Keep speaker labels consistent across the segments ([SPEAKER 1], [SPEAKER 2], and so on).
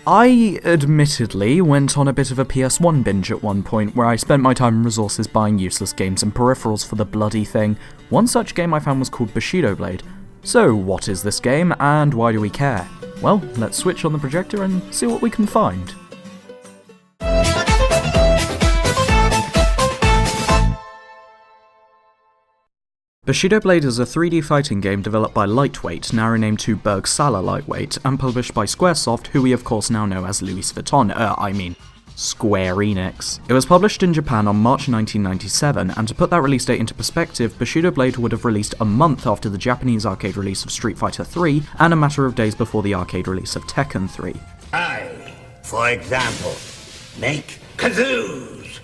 [SPEAKER 1] I admittedly went on a bit of a PS1 binge at one point, where I spent my time and resources buying useless games and peripherals for the bloody thing. One such game I found was called Bushido Blade. So what is this game, and why do we care? Well, let's switch on the projector and see what we can find. Bushido Blade is a 3D fighting game developed by Lightweight, now renamed to Bergsala Lightweight, and published by Squaresoft, who we of course now know as Louis Vuitton, Square Enix. It was published in Japan on March 1997, and to put that release date into perspective, Bushido Blade would have released a month after the Japanese arcade release of Street Fighter 3, and a matter of days before the arcade release of Tekken 3.
[SPEAKER 2] I, for example, make kazoos.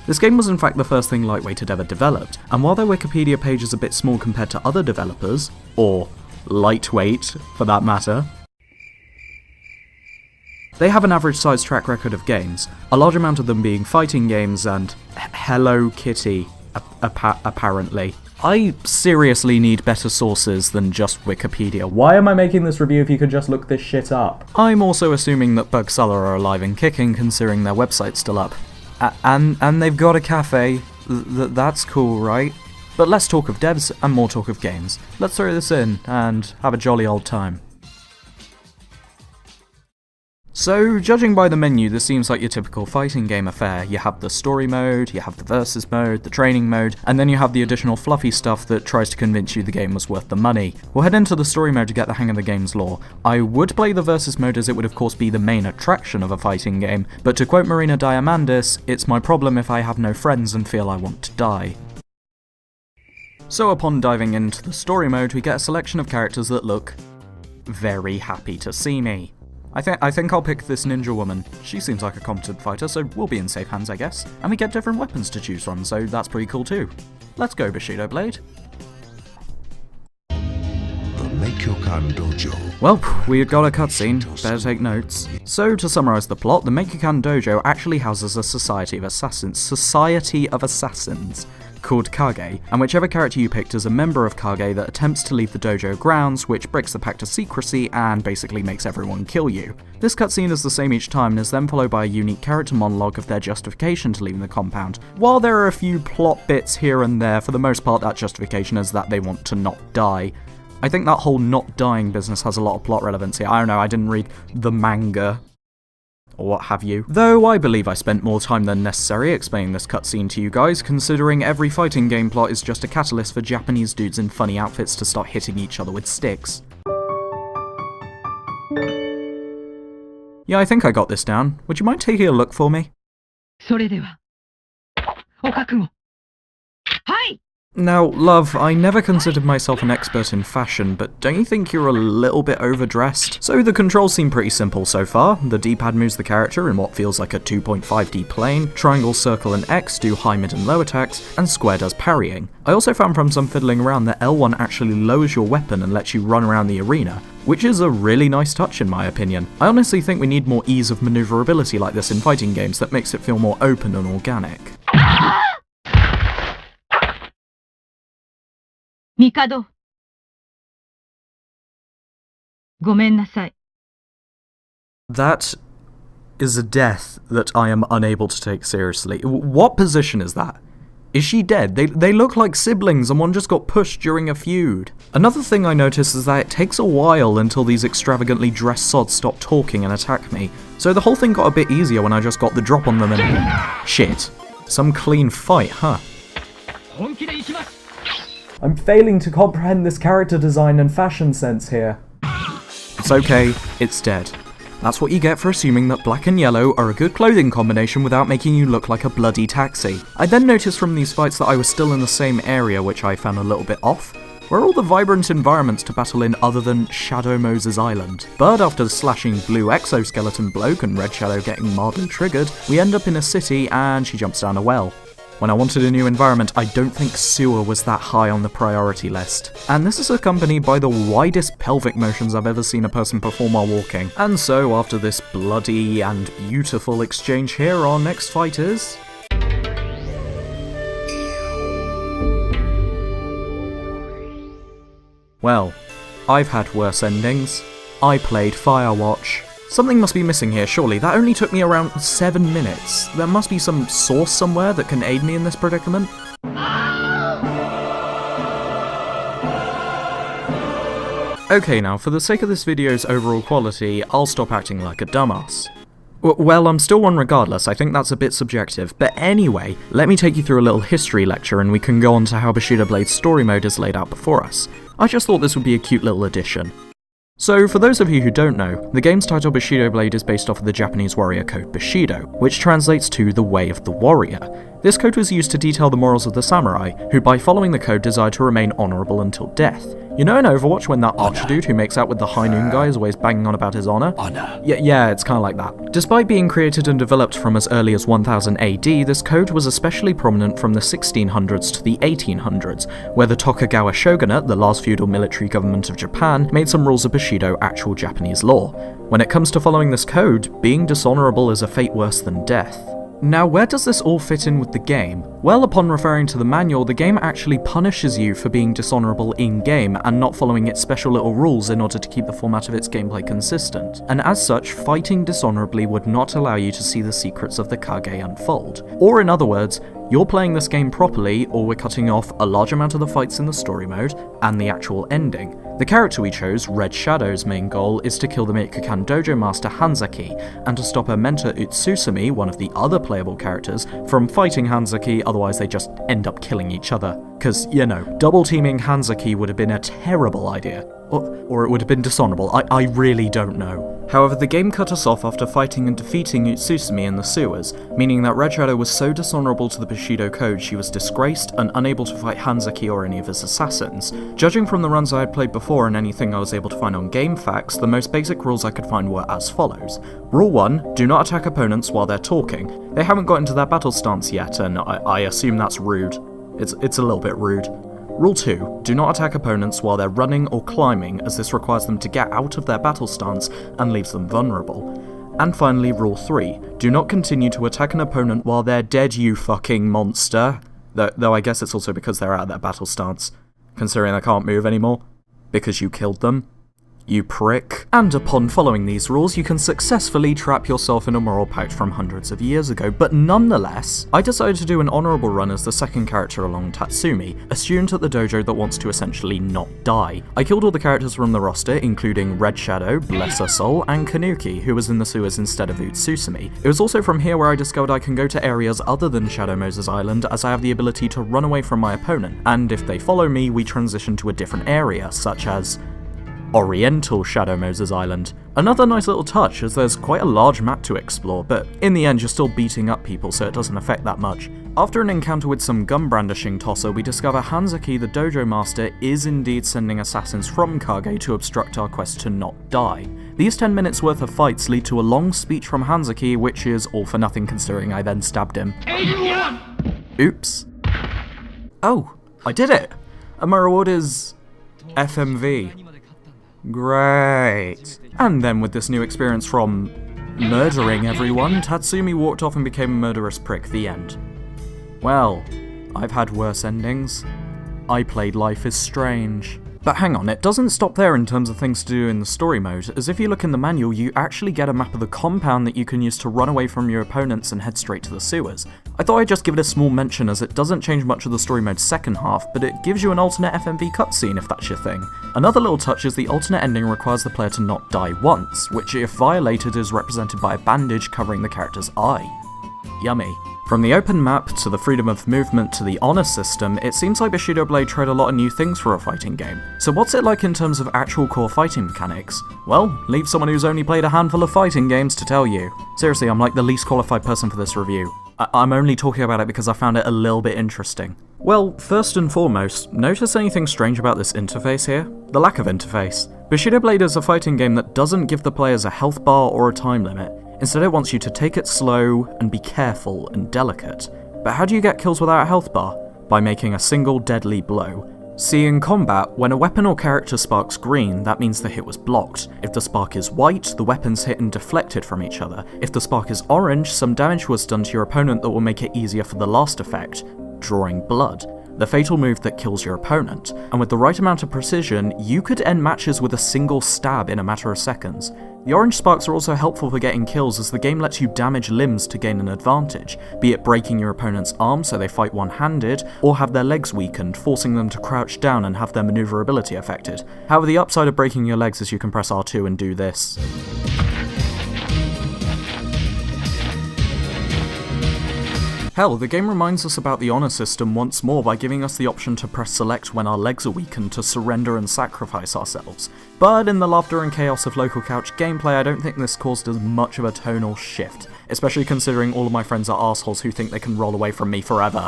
[SPEAKER 1] This game was in fact the first thing Lightweight had ever developed, and while their Wikipedia page is a bit small compared to other developers, or Lightweight for that matter, they have an average sized track record of games, a large amount of them being fighting games and Hello Kitty, apparently. I seriously need better sources than just Wikipedia. Why am I making this review if you could just look this shit up? I'm also assuming that Bergsala are alive and kicking, considering their website's still up. And they've got a cafe. That's cool, right? But less talk of devs and more talk of games. Let's throw this in and have a jolly old time. So, judging by the menu, this seems like your typical fighting game affair. You have the story mode, you have the versus mode, the training mode, and then you have the additional fluffy stuff that tries to convince you the game was worth the money. We'll head into the story mode to get the hang of the game's lore. I would play the versus mode as it would of course be the main attraction of a fighting game, but to quote Marina Diamandis, it's my problem if I have no friends and feel I want to die. So upon diving into the story mode, we get a selection of characters that look very happy to see me. I think I'll pick this ninja woman. She seems like a competent fighter, so we'll be in safe hands, I guess. And we get different weapons to choose from, so that's pretty cool too. Let's go, Bushido Blade. Well, we got a cutscene, better take notes. So, to summarise the plot, the Meikukan Dojo actually houses a society of assassins, called Kage, and whichever character you picked is a member of Kage that attempts to leave the dojo grounds, which breaks the pact of secrecy and basically makes everyone kill you. This cutscene is the same each time and is then followed by a unique character monologue of their justification to leaving the compound. While there are a few plot bits here and there, for the most part that justification is that they want to not die. I think that whole not dying business has a lot of plot relevance here. I don't know, I didn't read the manga, or what have you. Though I believe I spent more time than necessary explaining this cutscene to you guys, considering every fighting game plot is just a catalyst for Japanese dudes in funny outfits to start hitting each other with sticks. Yeah, I think I got this down. Would you mind taking a look for me? Now, love, I never considered myself an expert in fashion, but don't you think you're a little bit overdressed? So the controls seem pretty simple so far. The D-pad moves the character in what feels like a 2.5D plane, triangle, circle and X do high, mid and low attacks, and square does parrying. I also found from some fiddling around that L1 actually lowers your weapon and lets you run around the arena, which is a really nice touch in my opinion. I honestly think we need more ease of maneuverability like this in fighting games that makes it feel more open and organic.
[SPEAKER 3] Mikado. Gomennasai.
[SPEAKER 1] That is a death that I am unable to take seriously. What position is that? Is she dead? They look like siblings and one just got pushed during a feud. Another thing I noticed is that it takes a while until these extravagantly dressed sods stop talking and attack me. So the whole thing got a bit easier when I just got the drop on them and... Shit. Some clean fight, huh? I'm failing to comprehend this character design and fashion sense here. It's okay, it's dead. That's what you get for assuming that black and yellow are a good clothing combination without making you look like a bloody taxi. I then noticed from these fights that I was still in the same area, which I found a little bit off. Where are all the vibrant environments to battle in other than Shadow Moses Island? But after slashing blue exoskeleton bloke and red shadow getting mildly triggered, we end up in a city and she jumps down a well. When I wanted a new environment, I don't think sewer was that high on the priority list. And this is accompanied by the widest pelvic motions I've ever seen a person perform while walking. And so, after this bloody and beautiful exchange here, our next fight is... Well, I've had worse endings. I played Firewatch. Something must be missing here, surely. That only took me around 7 minutes. There must be some source somewhere that can aid me in this predicament. Okay, now, for the sake of this video's overall quality, I'll stop acting like a dumbass. Well, I'm still one regardless, I think that's a bit subjective, but anyway, let me take you through a little history lecture and we can go on to how Bushido Blade's story mode is laid out before us. I just thought this would be a cute little addition. So, for those of you who don't know, the game's title Bushido Blade is based off of the Japanese warrior code Bushido, which translates to the Way of the Warrior. This code was used to detail the morals of the samurai, who by following the code desired to remain honourable until death. You know in Overwatch when that archer dude who makes out with the high noon guy is always banging on about his honour? Yeah, it's kinda like that. Despite being created and developed from as early as 1000 AD, this code was especially prominent from the 1600s to the 1800s, where the Tokugawa shogunate, the last feudal military government of Japan, made some rules of Bushido actual Japanese law. When it comes to following this code, being dishonourable is a fate worse than death. Now, where does this all fit in with the game? Well, upon referring to the manual, the game actually punishes you for being dishonourable in-game and not following its special little rules in order to keep the format of its gameplay consistent. And as such, fighting dishonourably would not allow you to see the secrets of the Kage unfold. Or in other words, you're playing this game properly, or we're cutting off a large amount of the fights in the story mode, and the actual ending. The character we chose, Red Shadow's main goal is to kill the Mikukan dojo master Hanzaki, and to stop her mentor Utsusumi, one of the other playable characters, from fighting Hanzaki, otherwise they just end up killing each other. Cause, you know, double teaming Hanzaki would have been a terrible idea. Or it would have been dishonourable, I really don't know. However, the game cut us off after fighting and defeating Utsusumi in the sewers, meaning that Red Shadow was so dishonourable to the Bushido code she was disgraced and unable to fight Hanzaki or any of his assassins. Judging from the runs I had played before and anything I was able to find on GameFAQs, the most basic rules I could find were as follows. Rule 1, do not attack opponents while they're talking. They haven't got into their battle stance yet, and I assume that's rude. It's a little bit rude. Rule 2, do not attack opponents while they're running or climbing, as this requires them to get out of their battle stance and leaves them vulnerable. And finally, Rule 3, do not continue to attack an opponent while they're dead, you fucking monster. Though I guess it's also because they're out of their battle stance, considering they can't move anymore, because you killed them. You prick. And upon following these rules, you can successfully trap yourself in a moral pact from hundreds of years ago, but nonetheless, I decided to do an honourable run as the second character along Tatsumi, a student at the dojo that wants to essentially not die. I killed all the characters from the roster, including Red Shadow, bless her soul, and Kanuki, who was in the sewers instead of Utsusumi. It was also from here where I discovered I can go to areas other than Shadow Moses Island, as I have the ability to run away from my opponent, and if they follow me, we transition to a different area, such as Oriental Shadow Moses Island. Another nice little touch, as there's quite a large map to explore, but in the end you're still beating up people, so it doesn't affect that much. After an encounter with some gun brandishing tosser, we discover Hanzaki, the dojo master, is indeed sending assassins from Kage to obstruct our quest to not die. These 10 minutes worth of fights lead to a long speech from Hanzaki, which is all for nothing considering I then stabbed him. Oops. Oh, I did it! And my reward is FMV. Great. And then with this new experience from murdering everyone, Tatsumi walked off and became a murderous prick. The end. Well, I've had worse endings. I played Life is Strange. But hang on, it doesn't stop there in terms of things to do in the story mode, as if you look in the manual, you actually get a map of the compound that you can use to run away from your opponents and head straight to the sewers. I thought I'd just give it a small mention, as it doesn't change much of the story mode's second half, but it gives you an alternate FMV cutscene if that's your thing. Another little touch is the alternate ending requires the player to not die once, which if violated is represented by a bandage covering the character's eye. Yummy. From the open map, to the freedom of movement, to the honor system, it seems like Bushido Blade tried a lot of new things for a fighting game. So what's it like in terms of actual core fighting mechanics? Well, leave someone who's only played a handful of fighting games to tell you. Seriously, I'm like the least qualified person for this review. I'm only talking about it because I found it a little bit interesting. Well, first and foremost, notice anything strange about this interface here? The lack of interface. Bushido Blade is a fighting game that doesn't give the players a health bar or a time limit. Instead, it wants you to take it slow and be careful and delicate. But how do you get kills without a health bar? By making a single deadly blow. See, in combat, when a weapon or character sparks green, that means the hit was blocked. If the spark is white, the weapon's hit and deflected from each other. If the spark is orange, some damage was done to your opponent that will make it easier for the last effect, drawing blood. the fatal move that kills your opponent, and with the right amount of precision, you could end matches with a single stab in a matter of seconds. The orange sparks are also helpful for getting kills as the game lets you damage limbs to gain an advantage, be it breaking your opponent's arm so they fight one-handed, or have their legs weakened, forcing them to crouch down and have their maneuverability affected. However, the upside of breaking your legs is you can press R2 and do this. Hell, the game reminds us about the honor system once more by giving us the option to press select when our legs are weakened to surrender and sacrifice ourselves. But in the laughter and chaos of local couch gameplay, I don't think this caused as much of a tonal shift, especially considering all of my friends are assholes who think they can roll away from me forever.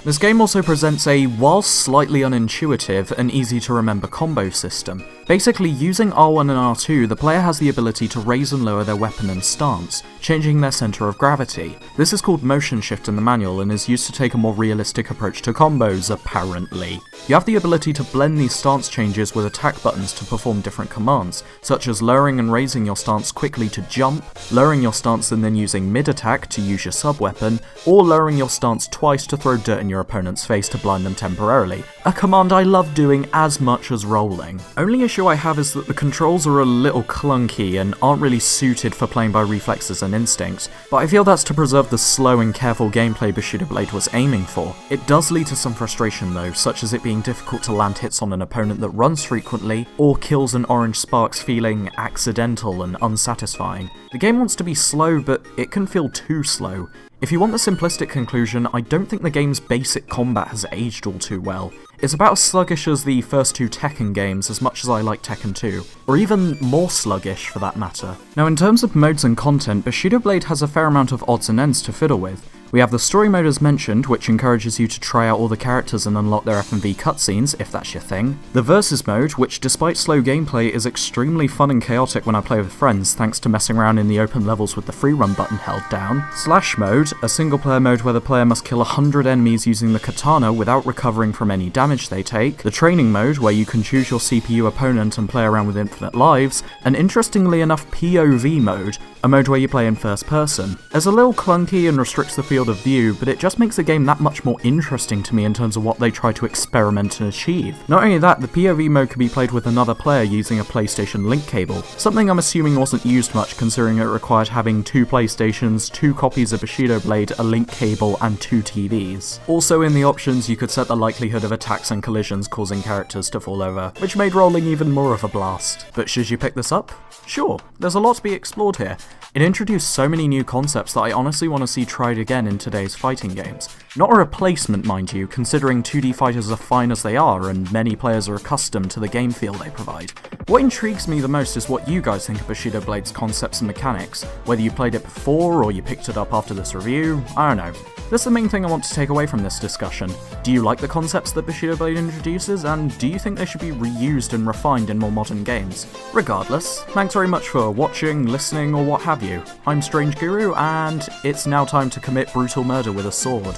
[SPEAKER 1] This game also presents a, while slightly unintuitive, and easy to remember combo system. Basically, using R1 and R2, the player has the ability to raise and lower their weapon and stance, changing their center of gravity. This is called motion shift in the manual and is used to take a more realistic approach to combos, apparently. You have the ability to blend these stance changes with attack buttons to perform different commands, such as lowering and raising your stance quickly to jump, lowering your stance and then using mid-attack to use your sub-weapon, or lowering your stance twice to throw dirt in your opponent's face to blind them temporarily. A command I love doing as much as rolling. Only issue I have is that the controls are a little clunky and aren't really suited for playing by reflexes and instincts, but I feel that's to preserve the slow and careful gameplay Bushido Blade was aiming for. It does lead to some frustration though, such as it being difficult to land hits on an opponent that runs frequently, or kills and orange sparks feeling accidental and unsatisfying. The game wants to be slow, but it can feel too slow. If you want the simplistic conclusion, I don't think the game's basic combat has aged all too well. It's about as sluggish as the first two Tekken games as much as I like Tekken 2, or even more sluggish for that matter. Now in terms of modes and content, Bushido Blade has a fair amount of odds and ends to fiddle with. We have the story mode as mentioned, which encourages you to try out all the characters and unlock their FMV cutscenes, if that's your thing. The versus mode, which despite slow gameplay is extremely fun and chaotic when I play with friends thanks to messing around in the open levels with the free run button held down. Slash mode, a single player mode where the player must kill 100 enemies using the katana without recovering from any damage they take. The training mode, where you can choose your CPU opponent and play around with infinite lives. And interestingly enough, POV mode, a mode where you play in first person. It's a little clunky and restricts the field of view, but it just makes the game that much more interesting to me in terms of what they try to experiment and achieve. Not only that, the POV mode can be played with another player using a PlayStation link cable, something I'm assuming wasn't used much considering it required having 2 PlayStations, 2 copies of Bushido Blade, a link cable, and 2 TVs. Also in the options you could set the likelihood of attacks and collisions causing characters to fall over, which made rolling even more of a blast. But should you pick this up? Sure, there's a lot to be explored here. It introduced so many new concepts that I honestly want to see tried again in today's fighting games. Not a replacement, mind you, considering 2D fighters are fine as they are and many players are accustomed to the game feel they provide. What intrigues me the most is what you guys think of Bushido Blade's concepts and mechanics, whether you played it before or you picked it up after this review, I don't know. That's the main thing I want to take away from this discussion. Do you like the concepts that Bushido Blade introduces, and do you think they should be reused and refined in more modern games? Regardless, thanks very much for watching, listening, or what have you. I'm Strange Guru, and it's now time to commit brutal murder with a sword.